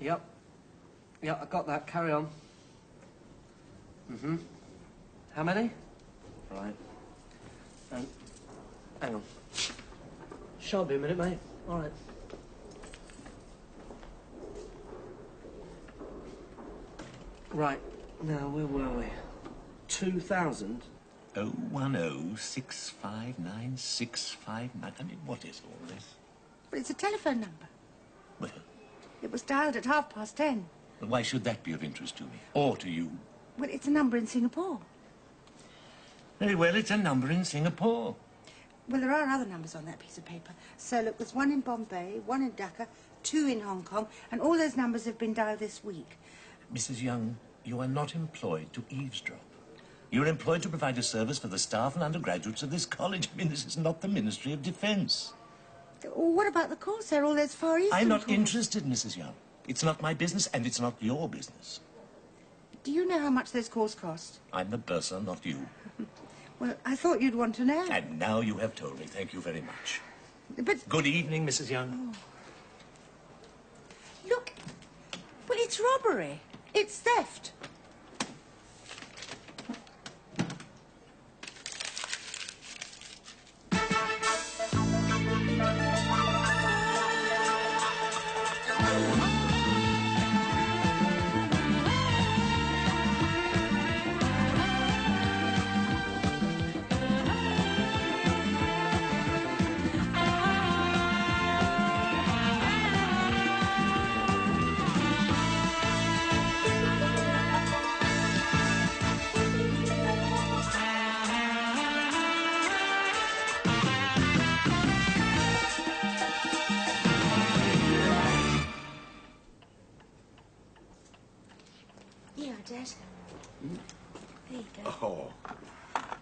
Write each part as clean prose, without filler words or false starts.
Yep. Yep, I got that. Carry on. Mm-hmm. How many? Right. Hang on. Shan't be a minute, mate. All right. Right. Now, where were we? 2,000? 010-659-659. I mean, what is all this? But it's a telephone number. Well, It was dialed at 10:30. why should that be of interest to me? Or to you? Well, it's a number in Singapore. Very well, it's a number in Singapore. Well, there are other numbers on that piece of paper. So, look, there's one in Bombay, one in Dhaka, 2 in Hong Kong, and all those numbers have been dialed this week. Mrs. Young, you are not employed to eavesdrop. You're employed to provide a service for the staff and undergraduates of this college. I mean, this is not the Ministry of Defence. What about the Corsair, all those Far Eastern I'm not calls? interested, Mrs. Young. It's not my business, and it's not your business. Do you know how much those calls cost? I'm the bursar, not you. Well, I thought you'd want to know. And now you have told me. Thank you very much. But... Good evening, Mrs. Young. Oh. Look, well, it's robbery. It's theft.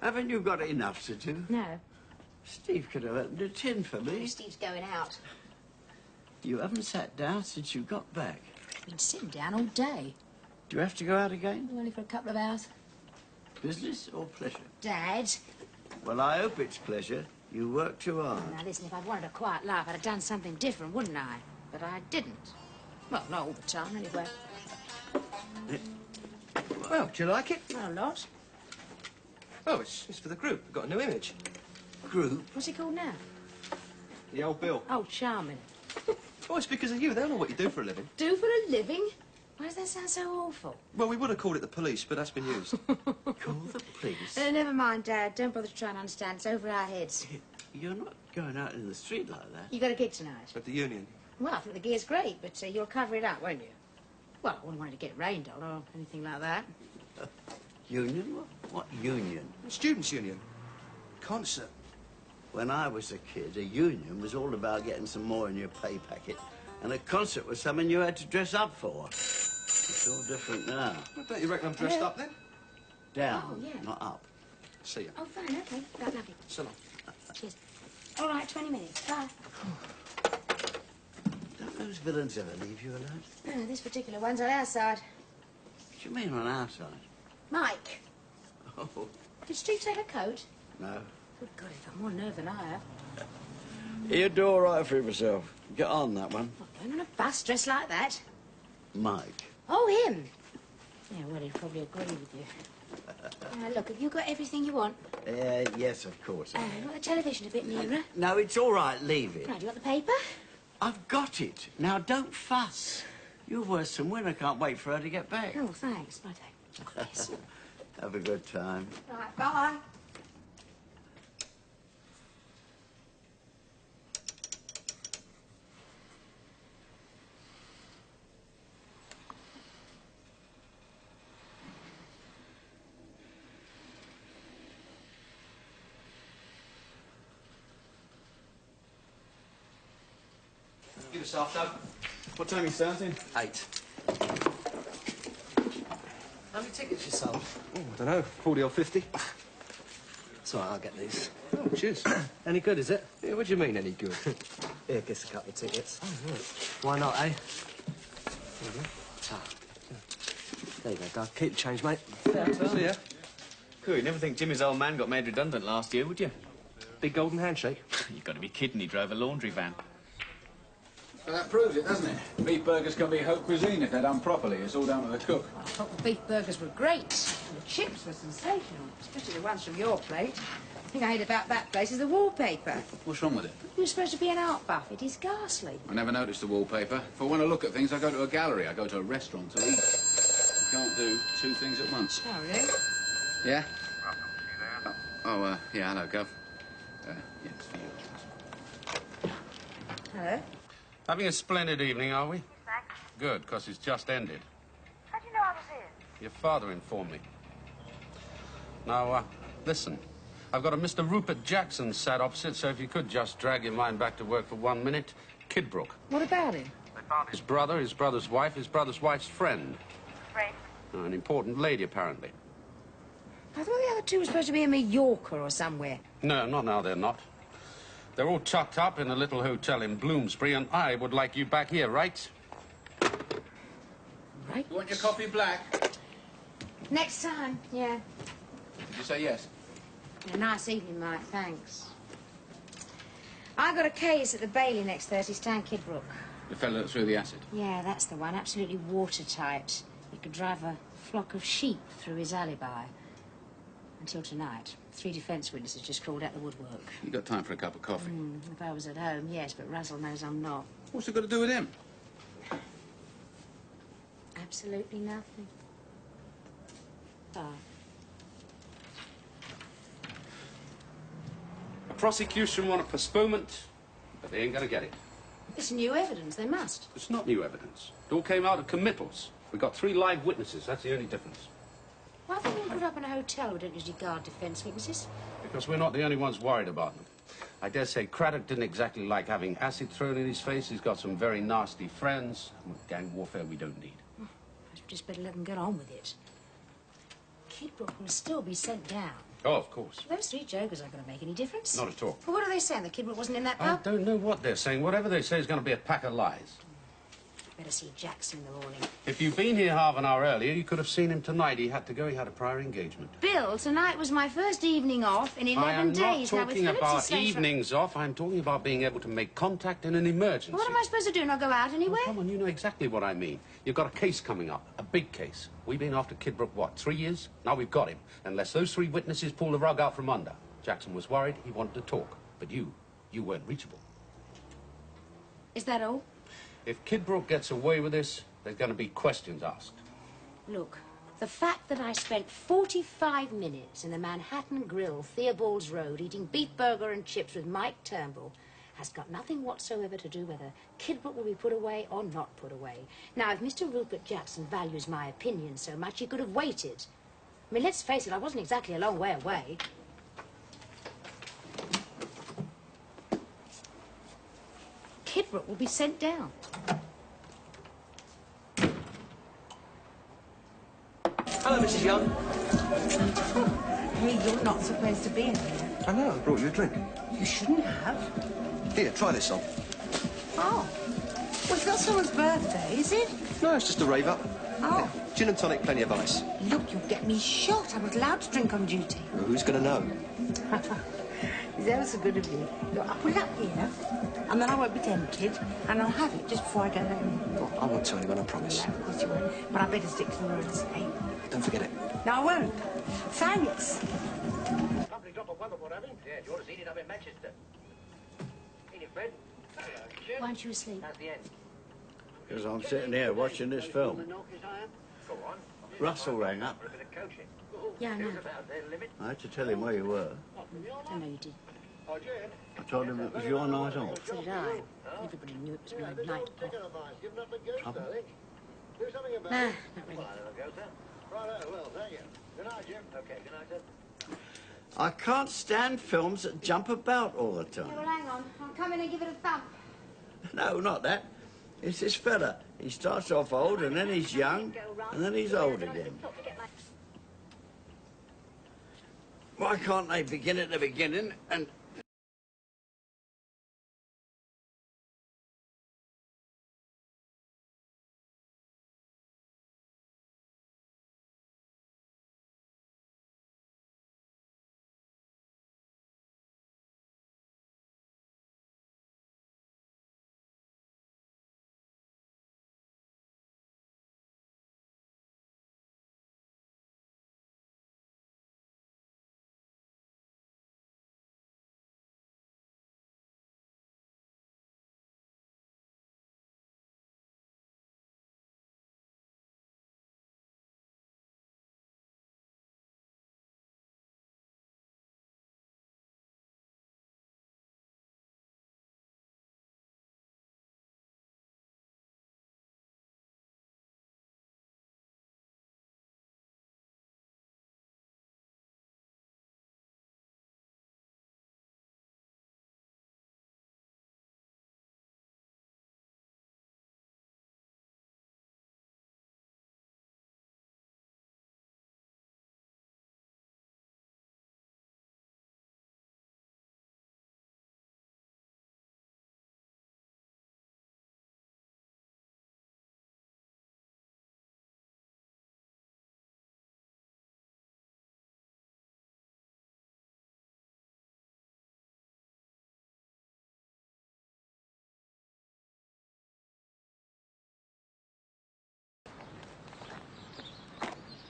Haven't you got enough to do? No. Steve could have opened a tin for me. Steve's going out. You haven't sat down since you got back. I've been sitting down all day. Do you have to go out again? Only for a couple of hours. Business or pleasure? Dad. Well, I hope it's pleasure. You work too hard. Now, listen, if I'd wanted a quiet life, I'd have done something different, wouldn't I? But I didn't. Well, not all the time, anyway. Well, do you like it? Not a lot. Oh, it's for the group. We've got a new image. Group? What's he called now? The old Bill. Oh, charming. Oh, it's because of you. They don't know what you do for a living. Do for a living? Why does that sound so awful? Well, we would have called it the police, but that's been used. Call the police? Never mind, Dad. Don't bother to try and understand. It's over our heads. You're not going out in the street like that. You got a gig tonight? At the Union. Well, I think the gear's great, but you'll cover it up, won't you? Well, I wouldn't want it to get rained on or anything like that. Union? What union? Students' Union. Concert. When I was a kid, a union was all about getting some more in your pay packet. And a concert was something you had to dress up for. It's all different now. Well, don't you reckon I'm dressed up then? Down, Oh, yeah. not up. See ya. Oh, fine, okay. Right, lovely. So long. Cheers. All right, 20 minutes. Bye. Don't those villains ever leave you alone? Oh, this particular one's on our side. What do you mean on our side? Mike, Oh, did Steve take a coat? no. Good God, he's got more nerve than I have. He'll do all right for himself. Get on that one. Not going on a bus dressed like that. Mike. Oh, him. Yeah, well, he'd probably agree with you. Look, have you got everything you want? Yes, of course. You got the television a bit nearer? No, it's all right. Leave it. Right, you got the paper? I've got it. Now, don't fuss. You're worse than Win. I can't wait for her to get back. Oh, thanks. Righto. Yes. Have a good time. Right, bye. Give us half, Doug. What time are you starting? 8. How many tickets you sold? Oh, I don't know, 40 or 50. It's all right, I'll get these. Oh, cheers. Any good, is it? Yeah, what do you mean, any good? Here, guess a couple of tickets. Oh, right. Why not, eh? There you go, Doug. Keep the change, mate. Yeah, see ya. Cool, you'd never think Jimmy's old man got made redundant last year, would you? Big golden handshake. You've got to be kidding, he drove a laundry van. Well, that proves it, doesn't it? Beef burgers can be haute cuisine if they're done properly. It's all down to the cook. I thought the beef burgers were great. And the chips were sensational, especially the ones from your plate. The thing I hate about that place is the wallpaper. What's wrong with it? You're supposed to be an art buff. It is ghastly. I never noticed the wallpaper. If I want to look at things, I go to a gallery. I go to a restaurant to eat. You can't do two things at once. Oh, really? Yeah? Yeah, hello, Gov. Yeah, it's for you. Hello? Having a splendid evening, are we? Yes, thanks. Good, because it's just ended. How do you know I was here? Your father informed me. Now, listen. I've got a Mr. Rupert Jackson sat opposite, so if you could just drag your mind back to work for 1 minute. Kidbrooke. What about him? His brother, his brother's wife, his brother's wife's friend. Friend? An important lady, apparently. I thought the other two were supposed to be in Mallorca or somewhere. No, not now, they're not. They're all tucked up in a little hotel in Bloomsbury, and I would like you back here, right? Right. You want your coffee black? Next time, yeah. Did you say yes? A nice evening, Mike, thanks. I got a case at the Bailey next Thursday, Stan Kidbrooke. The fellow that threw the acid. Yeah, that's the one. Absolutely watertight. He could drive a flock of sheep through his alibi. Until tonight. 3 defence witnesses just crawled out the woodwork. You got time for a cup of coffee? If I was at home, yes, but Russell knows I'm not. What's it got to do with him? Absolutely nothing. Bye. The prosecution want a postponement, but they ain't gonna get it. It's new evidence. They must. It's not new evidence. It all came out of committals. We got 3 live witnesses. That's the only difference. Why have they been put up in a hotel? We don't usually guard defence witnesses. Because we're not the only ones worried about them. I dare say Craddock didn't exactly like having acid thrown in his face. He's got some very nasty friends. Gang warfare we don't need. I just better let them get on with it. Kidbrooke will still be sent down. Oh, of course. Those 3 jokers aren't going to make any difference. Not at all. Well, what are they saying? The Kidbrooke wasn't in that I pub? don't know what they're saying. Whatever they say is going to be a pack of lies. Better see Jackson in the morning. If you'd been here half an hour earlier, you could have seen him tonight. He had to go. He had a prior engagement. Bill, tonight was my first evening off in 11 days. I'm not Now, with talking Phillips's about safe- evenings off. I'm talking about being able to make contact in an emergency. What am I supposed to do? Not go out anywhere? Oh, come on, you know exactly what I mean. You've got a case coming up, a big case. We've been after Kidbrooke, what, 3 years? Now we've got him. Unless those 3 witnesses pull the rug out from under. Jackson was worried. He wanted to talk. But you weren't reachable. Is that all? If Kidbrooke gets away with this, there's going to be questions asked. Look, the fact that I spent 45 minutes in the Manhattan Grill, Theobald's Road, eating beef burger and chips with Mike Turnbull has got nothing whatsoever to do whether Kidbrooke will be put away or not put away. Now, if Mr. Rupert Jackson values my opinion so much, he could have waited. I mean, let's face it, I wasn't exactly a long way away. Kidbrooke will be sent down. Hello, Mrs. Young. Hey, you're not supposed to be in here. I know, I brought you a drink. You shouldn't have. Here, try this on. Oh. Well, it's not someone's birthday, is it? No, it's just a rave up. Oh. Here, gin and tonic, plenty of ice. Look, you'll get me shot. I was allowed to drink on duty. Well, who's going to know? Is ever so good of you. Look, I'll put it up here, and then I won't be tempted, and I'll have it just before I go home. Well, I won't tell anyone, I promise. No, of course you won't. But I better stick to the rules, eh? Don't forget it. No, I won't. Thanks. Company drop of weatherboard, having? Yeah, you ought to see it up in Manchester. Seen it, Fred? Why aren't you asleep? That's the end. Because I'm sitting here watching this film. Go on. Russell rang up. For a bit of coaching. Yeah, I know. About their limit. I had to tell him where you were. I know you did. I told him it was your night off. So did I. Everybody knew it was my night off. Trouble? Do something about Nah, it. not really. Right, well, thank you. Good night, Jim. Okay, good night, sir. I can't stand films that jump about all the Yeah, time. well, hang on. I'll come in and give it a thump. No, not that. It's this fella. He starts off old, and then he's young, and then he's old again. Why can't they begin at the beginning and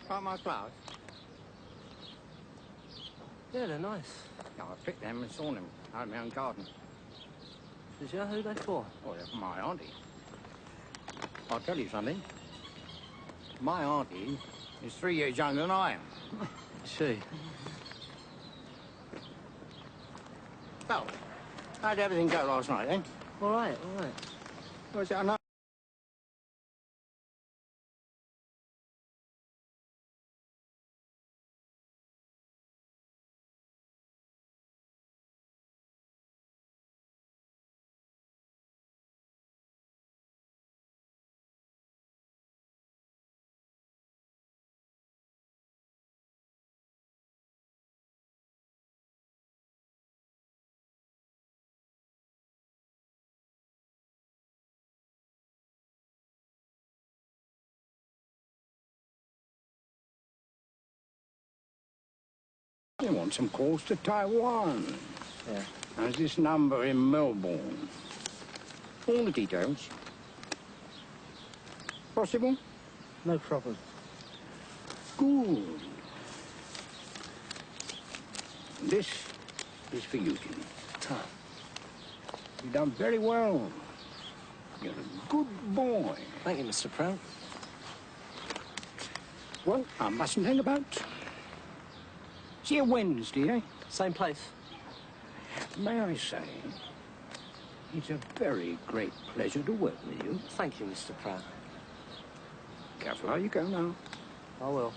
Like my gloves? Yeah, they're nice. Yeah, I picked them and saw them out in my own garden. Did you? Who are they for? Oh, they're for my auntie. I'll tell you something. My auntie is 3 years younger than I am. She. Well, how'd everything go last night, eh? All right, all right. Was it enough? You want some calls to Taiwan. Yeah. There's this number in Melbourne. All the details. Possible? No problem. Good. This is for you, Jimmy. Tom. You've done very well. You're a good boy. Thank you, Mr. Prout. Well, I mustn't hang about. See you Wednesday, eh? Same place. May I say, it's a very great pleasure to work with you. Thank you, Mr. Prout. Careful how you go now. I will.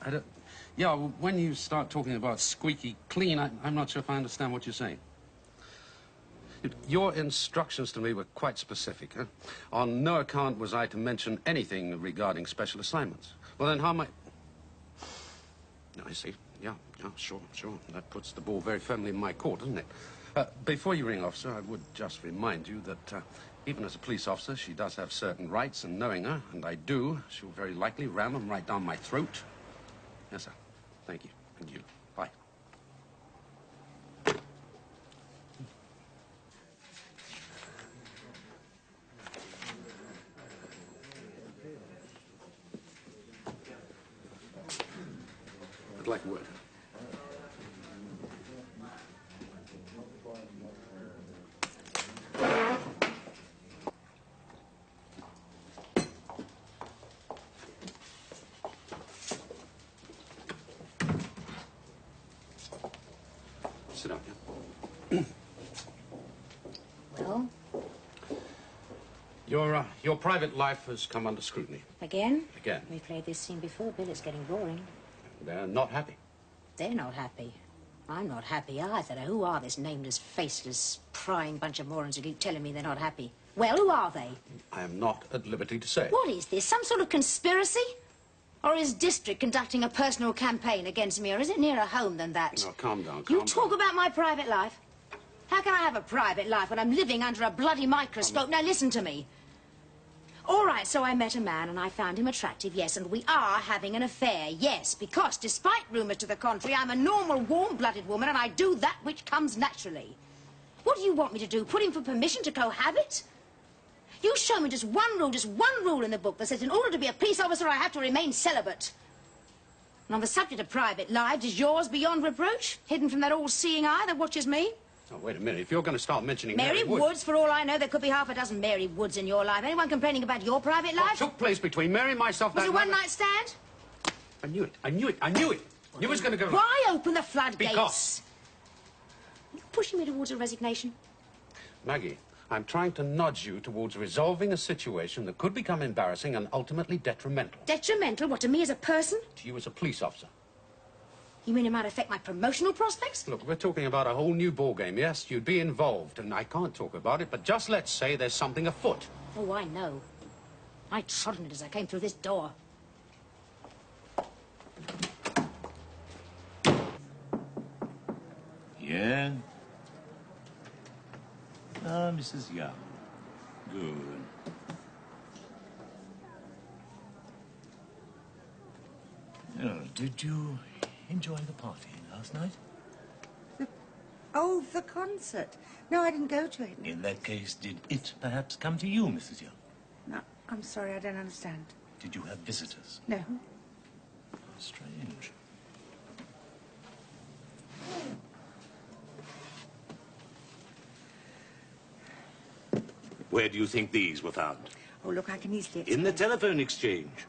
I don't... Yeah, well, when you start talking about squeaky clean, I'm not sure if I understand what you're saying. Your instructions to me were quite specific, huh? On no account was I to mention anything regarding special assignments. Well, then how am I... I see. Yeah, sure. That puts the ball very firmly in my court, doesn't it? Before you ring off, sir, I would just remind you that even as a police officer, she does have certain rights, and knowing her, and I do, she'll very likely ram them right down my throat. Yes, sir. Thank you. And you. Bye. I'd like a word. Sit down, yeah. Well, Your private life has come under scrutiny. again? Again. We've played this scene before, Bill. It's getting boring. They're not happy. They're not happy. I'm not happy either. Now, who are this nameless, faceless, prying bunch of morons who keep telling me they're not happy? Well, who are they? I am not at liberty to say. What is this? Some sort of conspiracy? Or is District conducting a personal campaign against me, or is it nearer home than that? No, calm down, You talk about my private life? How can I have a private life when I'm living under a bloody microscope? Now, listen to me. All right, so I met a man and I found him attractive, yes, and we are having an affair, yes, because despite rumours to the contrary, I'm a normal, warm-blooded woman and I do that which comes naturally. What do you want me to do, put him for permission to cohabit? You show me just one rule in the book that says in order to be a police officer I have to remain celibate. And on the subject of private lives, is yours beyond reproach? Hidden from that all-seeing eye that watches me? Oh, wait a minute. If you're going to start mentioning Mary Woods, for all I know, there could be half a dozen Mary Woods in your life. Anyone complaining about your private life? What took place between Mary and myself Was that it night? one night stand? I knew it. I knew it. I knew it. You was going to go... Why open the floodgates? Because. You're pushing me towards a resignation. Maggie, I'm trying to nudge you towards resolving a situation that could become embarrassing and ultimately detrimental. Detrimental? What, to me as a person? To you as a police officer. You mean it might affect my promotional prospects? Look, we're talking about a whole new ballgame. Yes, you'd be involved, and I can't talk about it, but just let's say there's something afoot. Oh, I know. I trod on it as I came through this door. Yeah? Ah, Mrs. Young. Good. Oh, did you enjoy the party last night? Oh, the concert. No, I didn't go to it. In that case, did it perhaps come to you, Mrs. Young? No, I'm sorry, I don't understand. Did you have visitors? No. Strange. Where do you think these were found? Oh, look, I can easily explain. In the telephone exchange.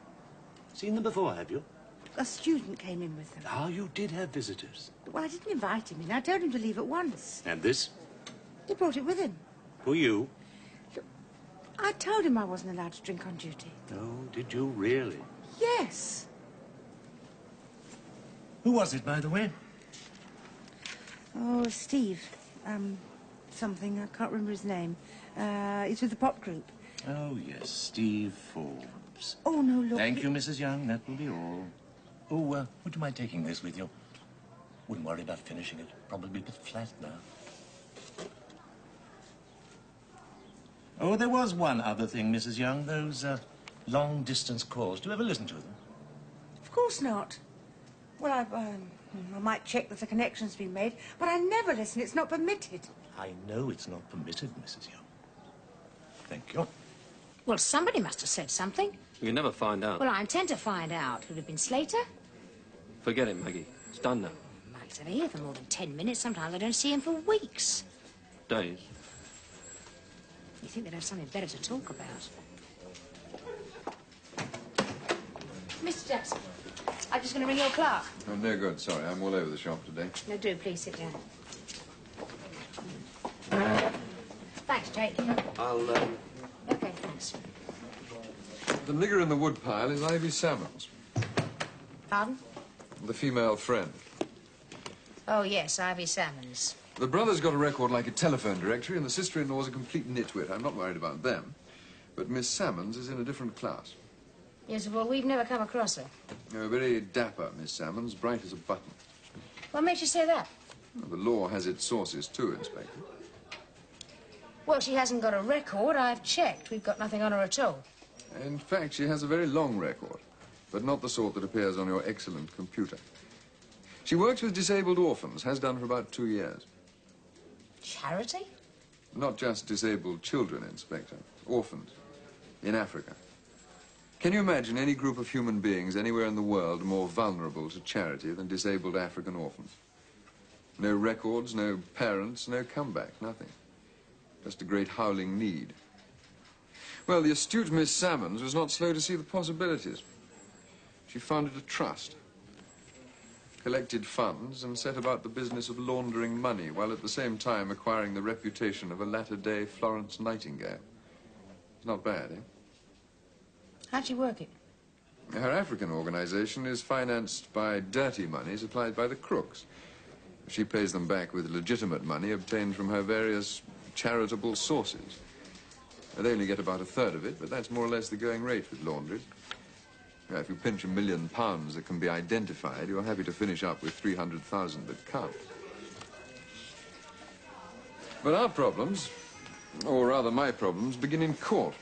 Seen them before, have you? A student came in with them. Ah, you did have visitors. Well, I didn't invite him in. I told him to leave at once. And this? He brought it with him. For you? Look, I told him I wasn't allowed to drink on duty. Oh, did you really? Yes. Who was it, by the way? Oh, Steve. Something. I can't remember his name. He's with the pop group. Oh, yes, Steve Forbes. Oh, no, look. Thank you, Mrs. Young. That will be all. Oh, would you mind taking this with you? Wouldn't worry about finishing it. Probably a bit flat now. Oh, there was one other thing, Mrs. Young. Those, long-distance calls. Do you ever listen to them? Of course not. Well, I might check that the connection's been made, but I never listen. It's not permitted. I know it's not permitted, Mrs. Young. Thank you. Well, somebody must have said something. You never find out. Well, I intend to find out. Could it have been Slater? Forget it, Maggie. It's done now. Mike's never here for more than 10 minutes. Sometimes I don't see him for weeks. Days. You think they'd have something better to talk about? Mr. Jackson, I'm just going to ring your clerk. Oh, no good, sorry. I'm all over the shop today. No, do, please sit down. Thanks, Jake. I'll, Okay, thanks. The nigger in the woodpile is Ivy Salmons, Pardon? the female friend. Oh, yes, Ivy Salmons. The brother's got a record like a telephone directory, and the sister-in-law's a complete nitwit. I'm not worried about them. But Miss Salmons is in a different class. Yes, well, we've never come across her. Oh, very dapper, Miss Salmons, bright as a button. What makes you say that? Well, the law has its sources, too, Inspector. Well, she hasn't got a record. I've checked. We've got nothing on her at all. In fact, she has a very long record, but not the sort that appears on your excellent computer. She works with disabled orphans, has done for about 2 years. Charity? Not just disabled children, Inspector. Orphans. In Africa. Can you imagine any group of human beings anywhere in the world more vulnerable to charity than disabled African orphans? No records, no parents, no comeback, nothing. Just a great howling need. Well, the astute Miss Salmons was not slow to see the possibilities. She founded a trust, collected funds, and set about the business of laundering money, while at the same time acquiring the reputation of a latter-day Florence Nightingale. It's not bad, eh? How'd she work it? Her African organization is financed by dirty money supplied by the crooks. She pays them back with legitimate money obtained from her various charitable sources. They only get about 1/3 of it, but that's more or less the going rate with laundries. Now, if you pinch £1 million that can be identified, you're happy to finish up with 300,000 that can't. But our problems, or rather my problems, begin in court.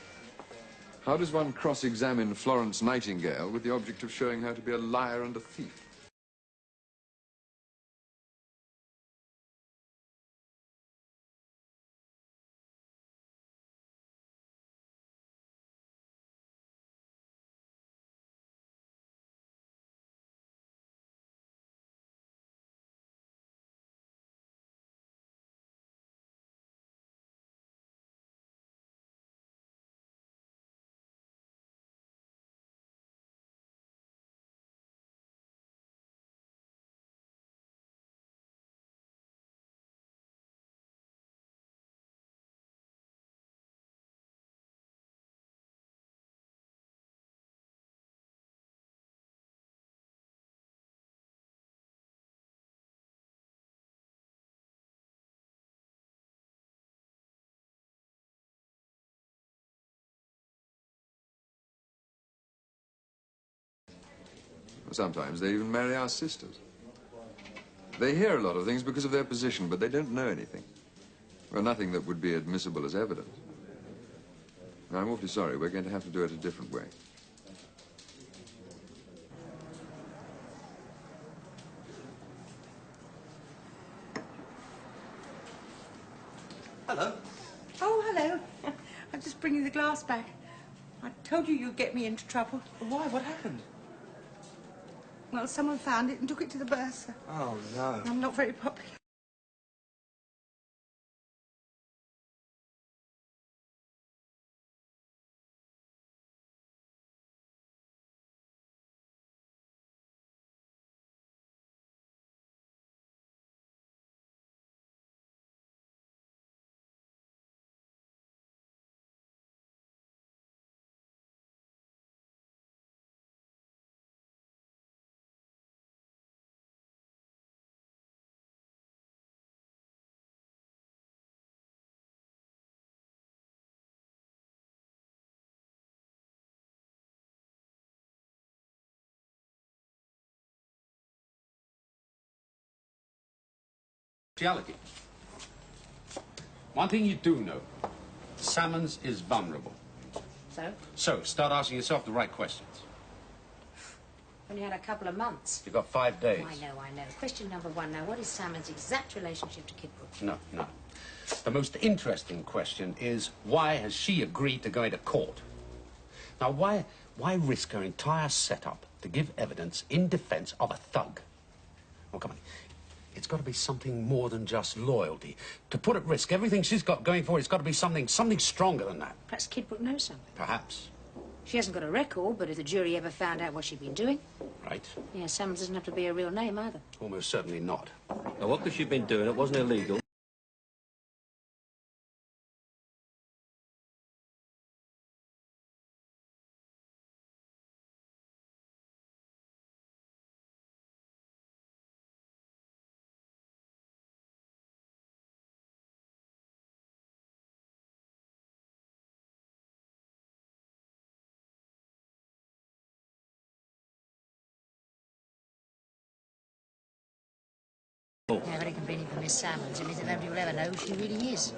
How does one cross-examine Florence Nightingale with the object of showing her to be a liar and a thief? Sometimes they even marry our sisters. They hear a lot of things because of their position, but they don't know anything. Well, nothing that would be admissible as evidence. I'm awfully sorry. We're going to have to do it a different way. Hello. Oh, hello. I'm just bringing the glass back. I told you you'd get me into trouble. Why? What happened? Well, someone found it and took it to the bursar. Oh, no. I'm not very popular. Reality. One thing you do know, Salmons is vulnerable. So? So, start asking yourself the right questions. Only had a couple of months. You've got 5 days. Oh, I know. Question number one now. What is Salmon's exact relationship to Kidbrook? No. The most interesting question is, why has she agreed to going to court? Now, why risk her entire setup to give evidence in defense of a thug? Oh, come on. It's got to be something more than just loyalty. To put at risk everything she's got going for, it's got to be something stronger than that. Perhaps Kidbrook knows something. Perhaps. She hasn't got a record, but if the jury ever found out what she'd been doing... Right. Yeah, Salmons doesn't have to be a real name either. Almost certainly not. Now, what could she have been doing? It wasn't illegal. Yeah, very convenient for Miss Salmons. It means that nobody will ever know who she really is.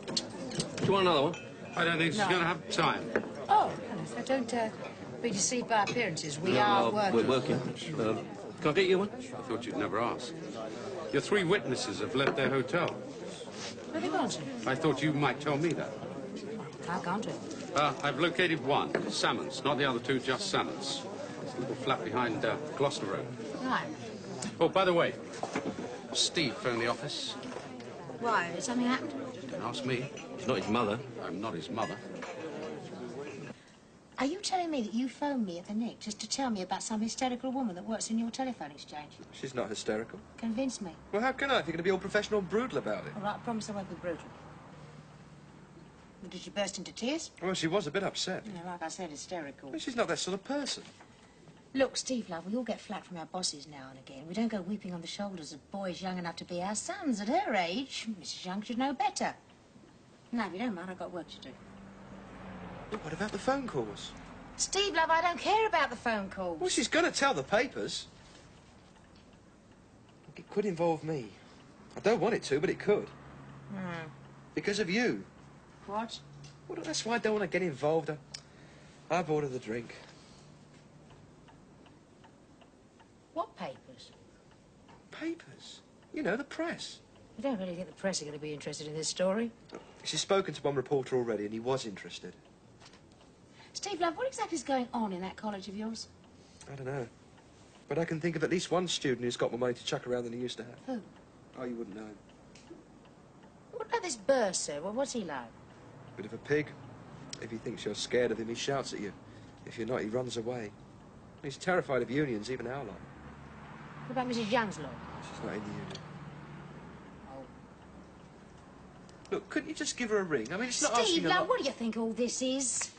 Do you want another one? I don't think she's going to have time. Oh, so don't be deceived by appearances. We are working. We're working. Can I get you one? I thought you'd never ask. Your 3 witnesses have left their hotel. Where have they gone to? I thought you might tell me that. How can't we? I've located one, Salmons, not the other 2, just Salmons. It's a little flat behind Gloucester Road. Right. Oh, by the way, Steve phoned the office. Why? Did something happen? Don't ask me. She's not his mother. I'm not his mother. Are you telling me that you phoned me at the Nick just to tell me about some hysterical woman that works in your telephone exchange? She's not hysterical. Convince me. Well, how can I if you're going to be all professional and brutal about it? All right, I promise I won't be brutal. Did she burst into tears? Well, she was a bit upset. Yeah, like I said, hysterical. Well, she's not that sort of person. Look, Steve, love, we all get flack from our bosses now and again. We don't go weeping on the shoulders of boys young enough to be our sons. At her age, Mrs. Young should know better. No, if you don't mind, I've got work to do. What about the phone calls? Steve, love, I don't care about the phone calls. Well, she's going to tell the papers. It could involve me. I don't want it to, but it could. Because of you. What? Well, that's why I don't want to get involved. I bought her the drink. What papers? Papers? You know, the press. I don't really think the press are going to be interested in this story. She's spoken to one reporter already, and he was interested. Steve, love, what exactly is going on in that college of yours? I don't know. But I can think of at least one student who's got more money to chuck around than he used to have. Who? Oh, you wouldn't know. What about this bursar? Well, what's he like? Bit of a pig. If he thinks you're scared of him, he shouts at you. If you're not, he runs away. He's terrified of unions, even our lot. What about Mrs. Young's lot? She's not in the union. Oh. Look, couldn't you just give her a ring? I mean, it's not asking Steve, a love, lot. what do you think all this is?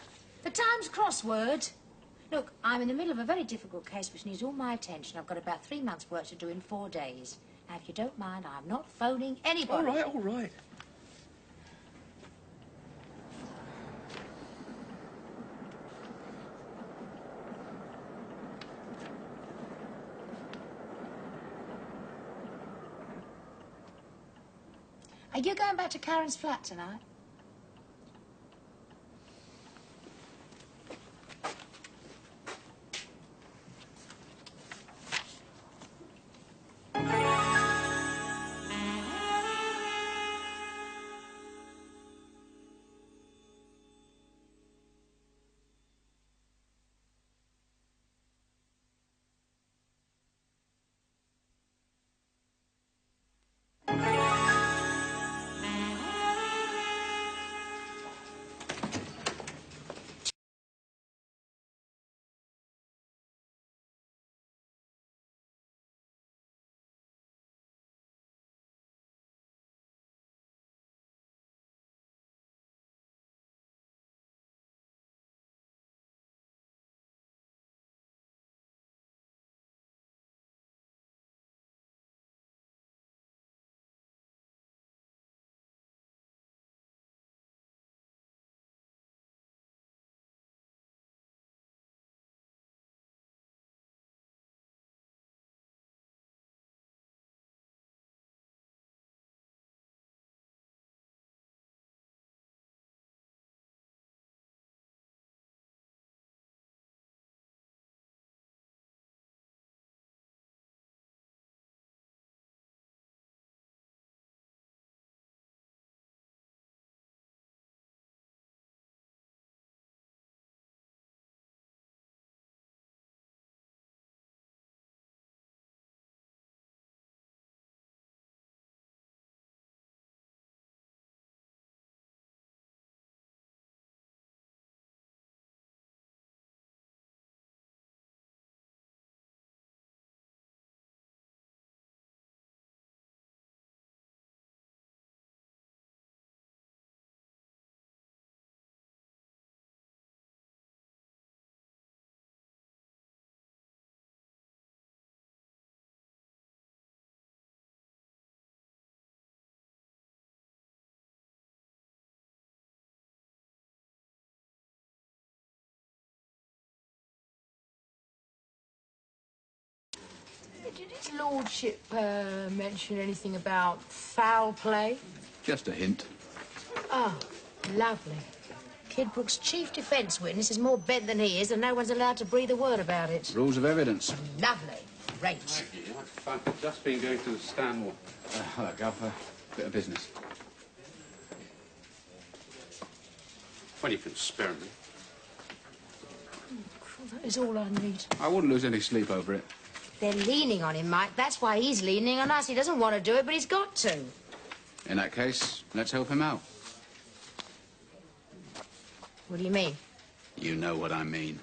The Times crossword? Look, I'm in the middle of a very difficult case which needs all my attention. I've got about 3 months' work to do in 4 days. Now, if you don't mind, I'm not phoning anybody. All right, all right. Are you going back to Karen's flat tonight? Did his lordship mention anything about foul play? Just a hint. Oh, lovely. Kidbrook's chief defence witness is more bent than he is, and no one's allowed to breathe a word about it. Rules of evidence. Lovely. Great. Thank you. I've just been going to the Stanmore. Hello, Gov. Bit of business. When you can spare me. That is all I need. I wouldn't lose any sleep over it. They're leaning on him, Mike. That's why he's leaning on us. He doesn't want to do it, but he's got to. In that case, let's help him out. What do you mean? You know what I mean.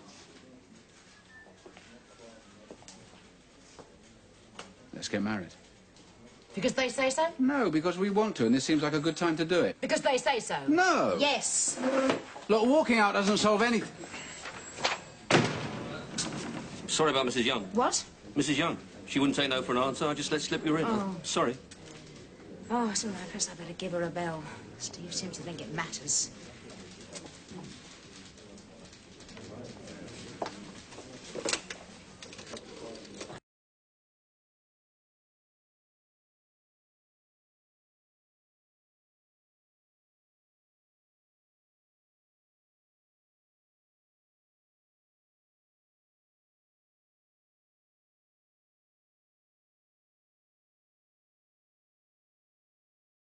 Let's get married. Because they say so? No, because we want to, and this seems like a good time to do it. Because they say so? No! Yes. Look, walking out doesn't solve anything. Sorry about Mrs. Young. What? Mrs. Young. She wouldn't say no for an answer. I just let slip you in. Oh. Sorry. Oh, it's all right. Perhaps I better give her a bell. Steve seems to think it matters.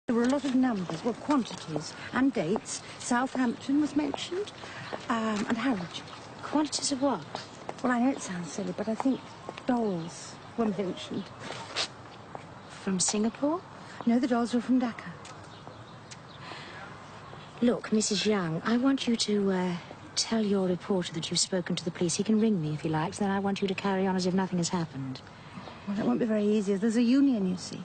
There were a lot of numbers, well, quantities and dates. Southampton was mentioned, and Harwich. Quantities of what? Well, I know it sounds silly, but I think dolls were mentioned. From Singapore? No, the dolls were from Dhaka. Look, Mrs. Young, I want you to tell your reporter that you've spoken to the police. He can ring me if he likes, then I want you to carry on as if nothing has happened. Well, that won't be very easy. There's a union, you see.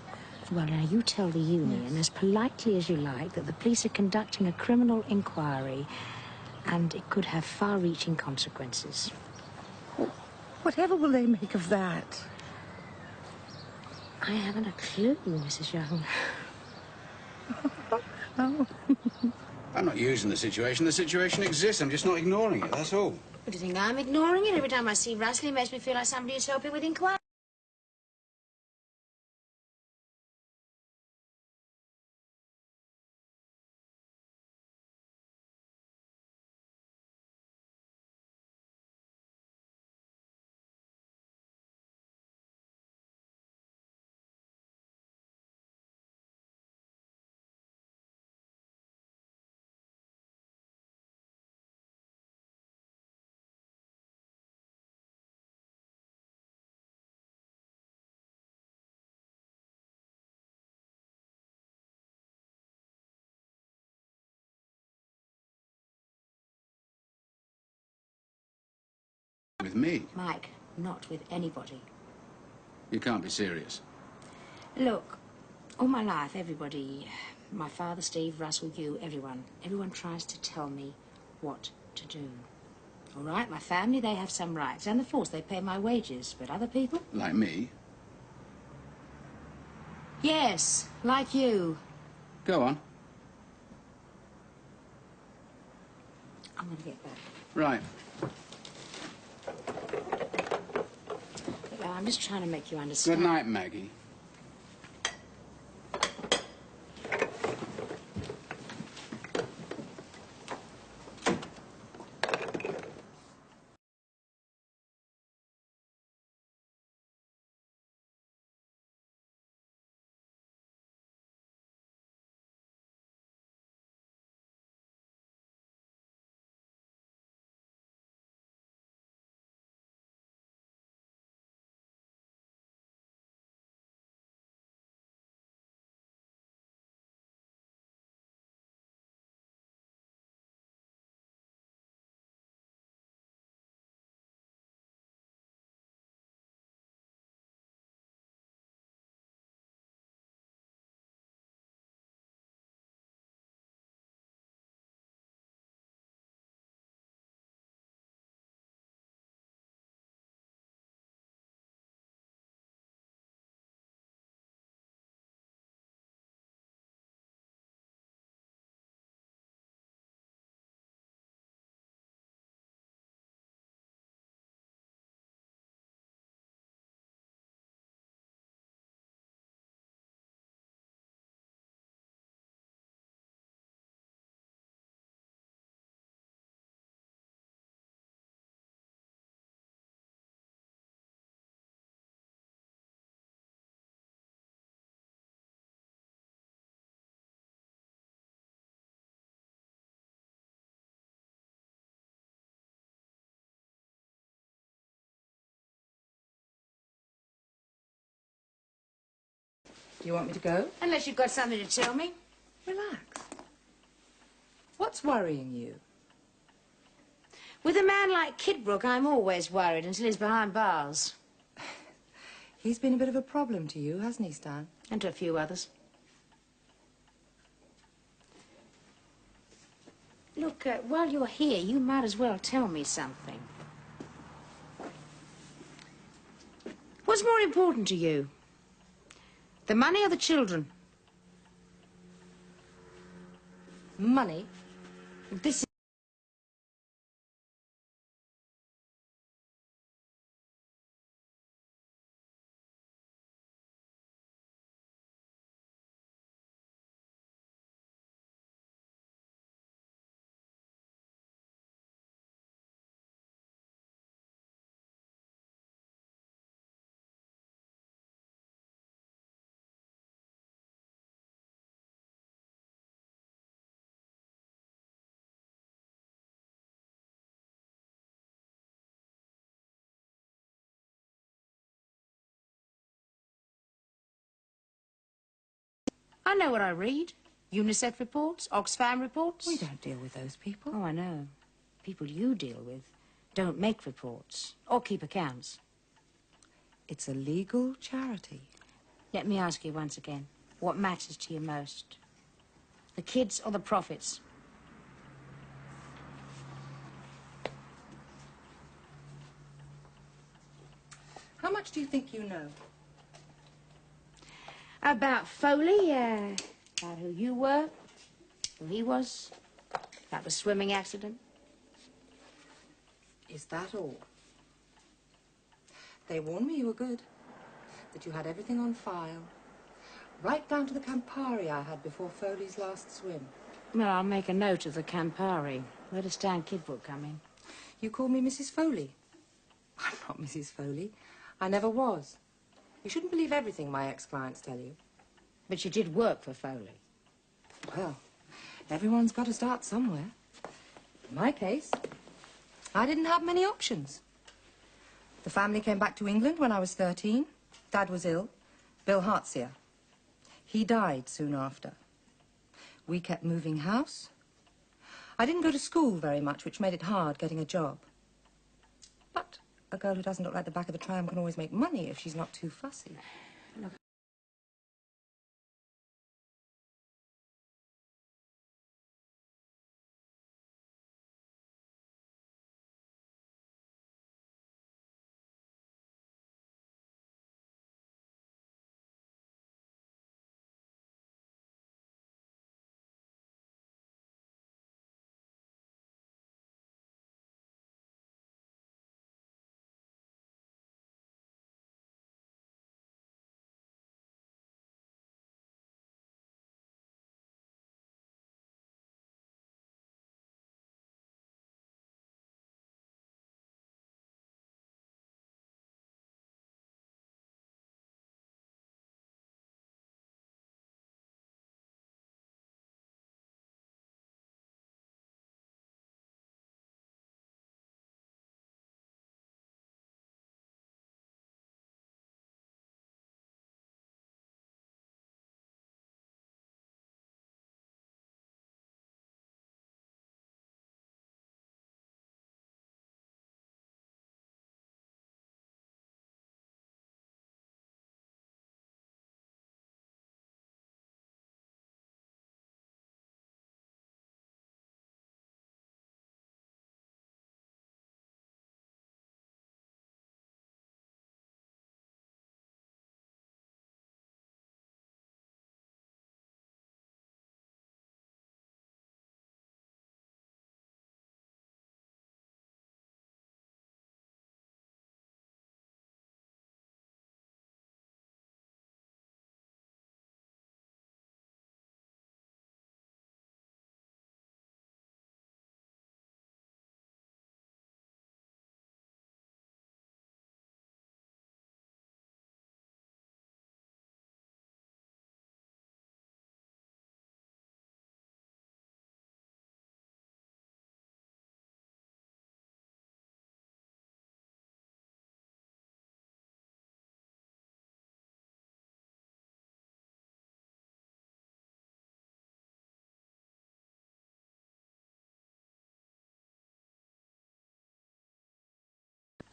Well, now, you tell the union, as politely as you like, that the police are conducting a criminal inquiry and it could have far-reaching consequences. Well, whatever will they make of that? I haven't a clue, Mrs. Young. Oh. I'm not using the situation. The situation exists. I'm just not ignoring it, that's all. What, do you think I'm ignoring it? Every time I see Russell, he makes me feel like somebody is helping with inquiry. with me. Mike, not with anybody. You can't be serious. Look, all my life, everybody, my father, Steve, Russell, you, everyone tries to tell me what to do. All right, my family, they have some rights, and the force, they pay my wages, but other people? Like me? Yes, like you. Go on. I'm going to get back. Right. Look, I'm just trying to make you understand. Good night, Maggie. Do you want me to go? Unless you've got something to tell me. Relax. What's worrying you? With a man like Kidbrooke, I'm always worried until he's behind bars. He's been a bit of a problem to you, hasn't he, Stan? And to a few others. Look, while you're here, you might as well tell me something. What's more important to you? The money or the children? Money? This is... I know what I read. UNICEF reports, Oxfam reports. We don't deal with those people. Oh, I know. People you deal with don't make reports or keep accounts. It's a legal charity. Let me ask you once again, what matters to you most? The kids or the profits? How much do you think you know? About Foley, about who you were, who he was, about the swimming accident. Is that all? They warned me you were good, that you had everything on file, right down to the Campari I had before Foley's last swim. Well, I'll make a note of the Campari. Where does Stan Kidbrooke come in? You call me Mrs. Foley. I'm not Mrs. Foley. I never was. You shouldn't believe everything my ex-clients tell you. But you did work for Foley. Well, everyone's got to start somewhere. In my case, I didn't have many options. The family came back to England when I was 13. Dad was ill. Bill Hartzier. He died soon after. We kept moving house. I didn't go to school very much, which made it hard getting a job. But A girl who doesn't look like the back of the tram can always make money if she's not too fussy. Look.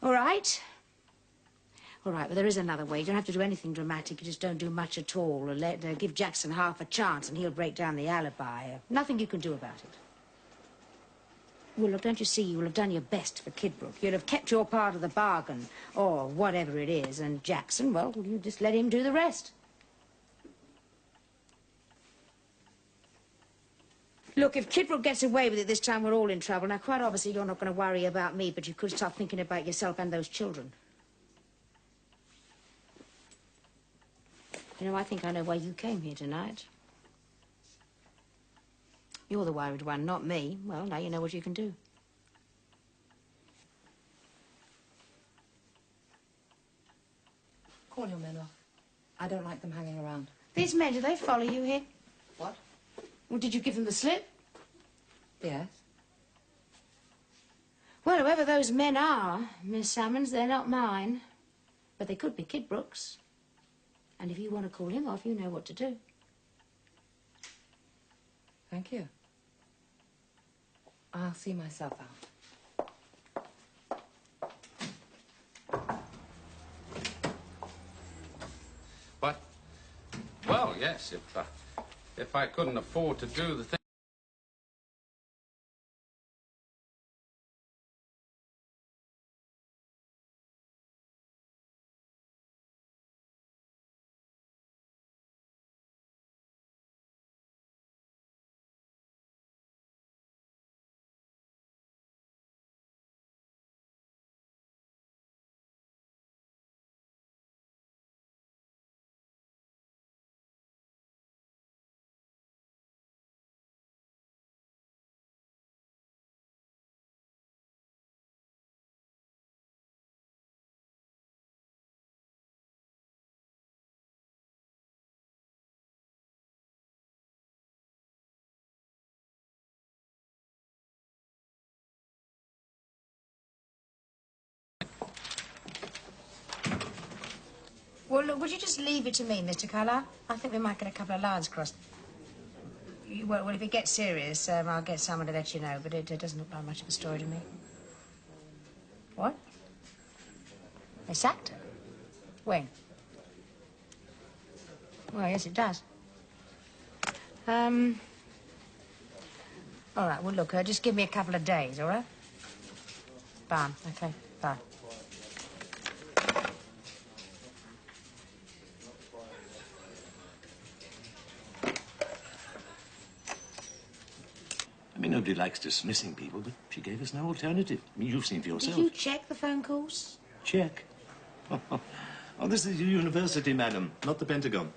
All right. All right, but there is another way. You don't have to do anything dramatic. You just don't do much at all. Or give Jackson half a chance and he'll break down the alibi. Nothing you can do about it. Well, look, don't you see? You'll have done your best for Kidbrooke. You'll have kept your part of the bargain, or whatever it is. And Jackson, well, you just let him do the rest. Look, if Kidbrooke gets away with it this time, we're all in trouble. Now, quite obviously, you're not going to worry about me, but you could start thinking about yourself and those children. You know, I think I know why you came here tonight. You're the worried one, not me. Well, now you know what you can do. Call your men off. I don't like them hanging around. These men, do they follow you here? What? Well, did you give them the slip? Yes. Well, whoever those men are, Miss Salmons, they're not mine. But they could be Kidbrooke's. And if you want to call him off, you know what to do. Thank you. I'll see myself out. But, well, yes, if I couldn't afford to do the thing. Well, look, would you just leave it to me, Mr. Carlyle? I think we might get a couple of lines crossed. Well, if it gets serious, I'll get someone to let you know, but it doesn't look like much of a story to me. What? They sacked her? When? Well, yes, it does. All right, well, look, just give me a couple of days, all right? Bye. Okay, bye. I mean, nobody likes dismissing people, but she gave us no alternative. I mean, you've seen for yourself. Did you check the phone calls? Check. Oh, this is a university, madam, not the Pentagon.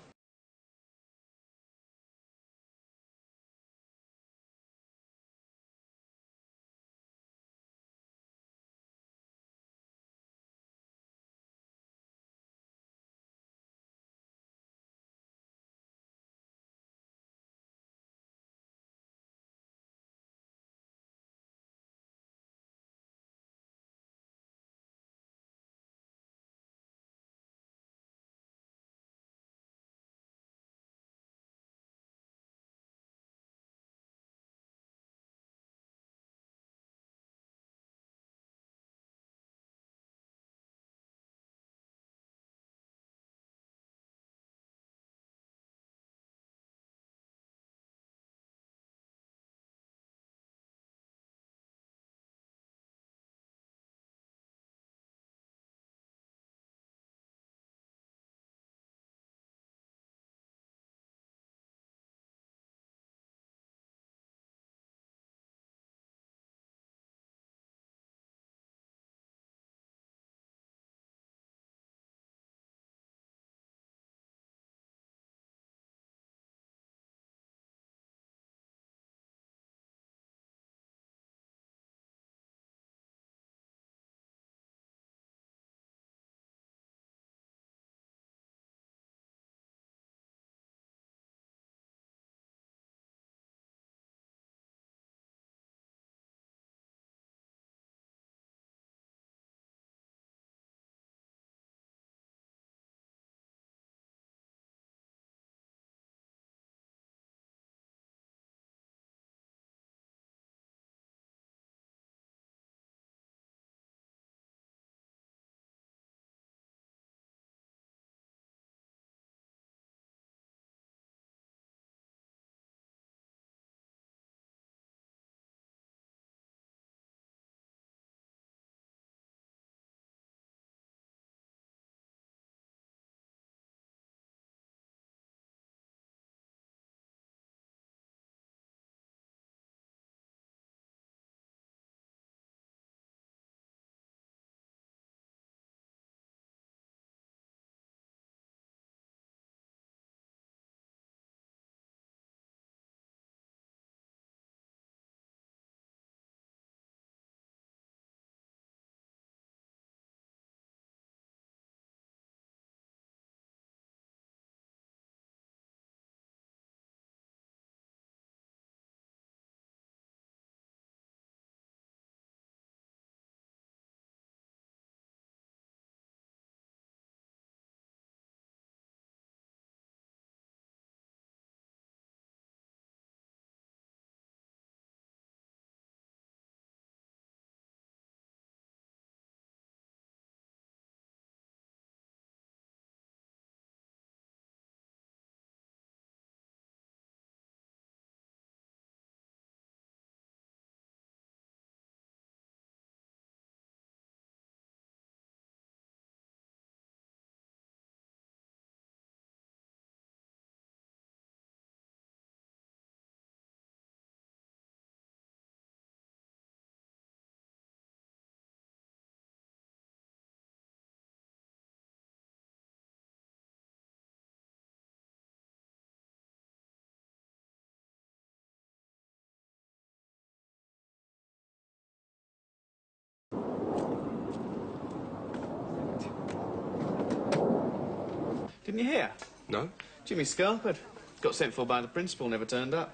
Didn't you hear? No? Jimmy Scarford. Got sent for by the principal, never turned up.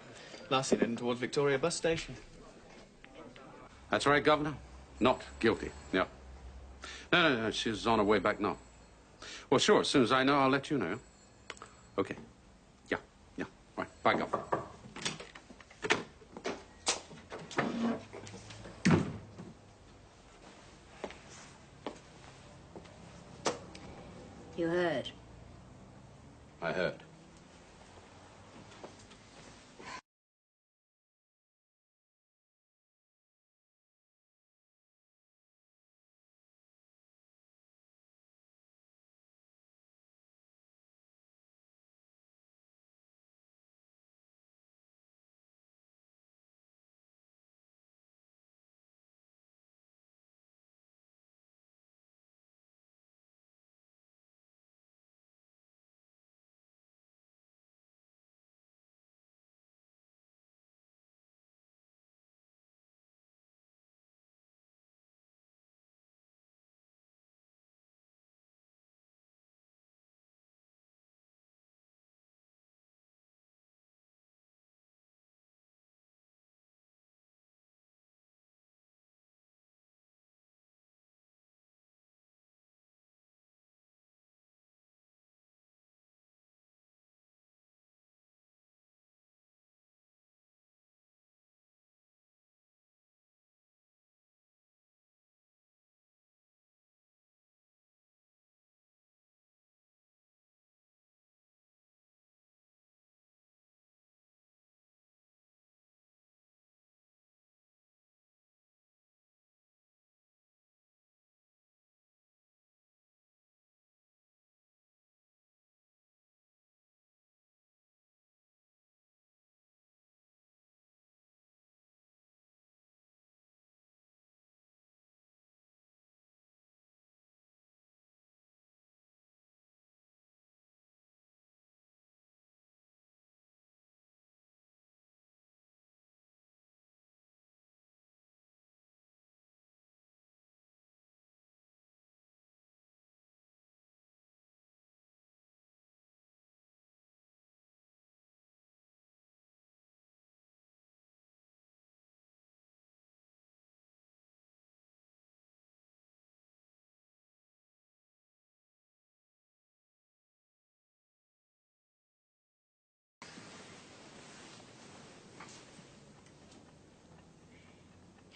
Last seen heading towards Victoria bus station. That's right, Governor. Not guilty. Yeah. No, she's on her way back now. Well, sure, as soon as I know, I'll let you know. Okay. Yeah. Right. Bye, Governor. You heard. I heard.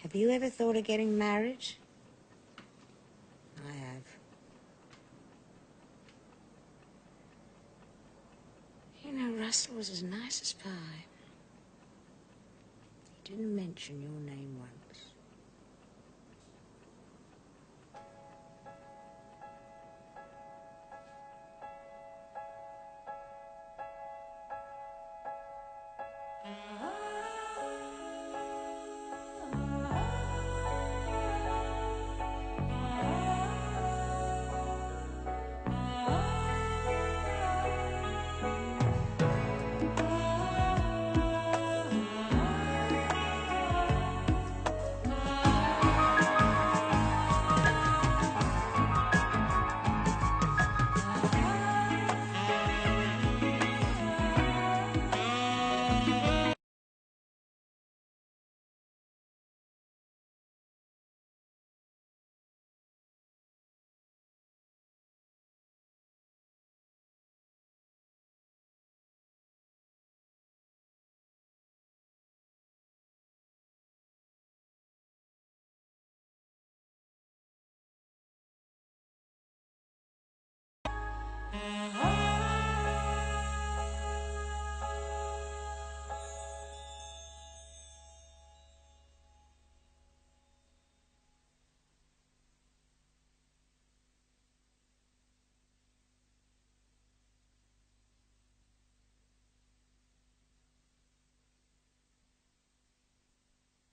Have you ever thought of getting married? I have. You know, Russell was as nice as pie. He didn't mention your name once.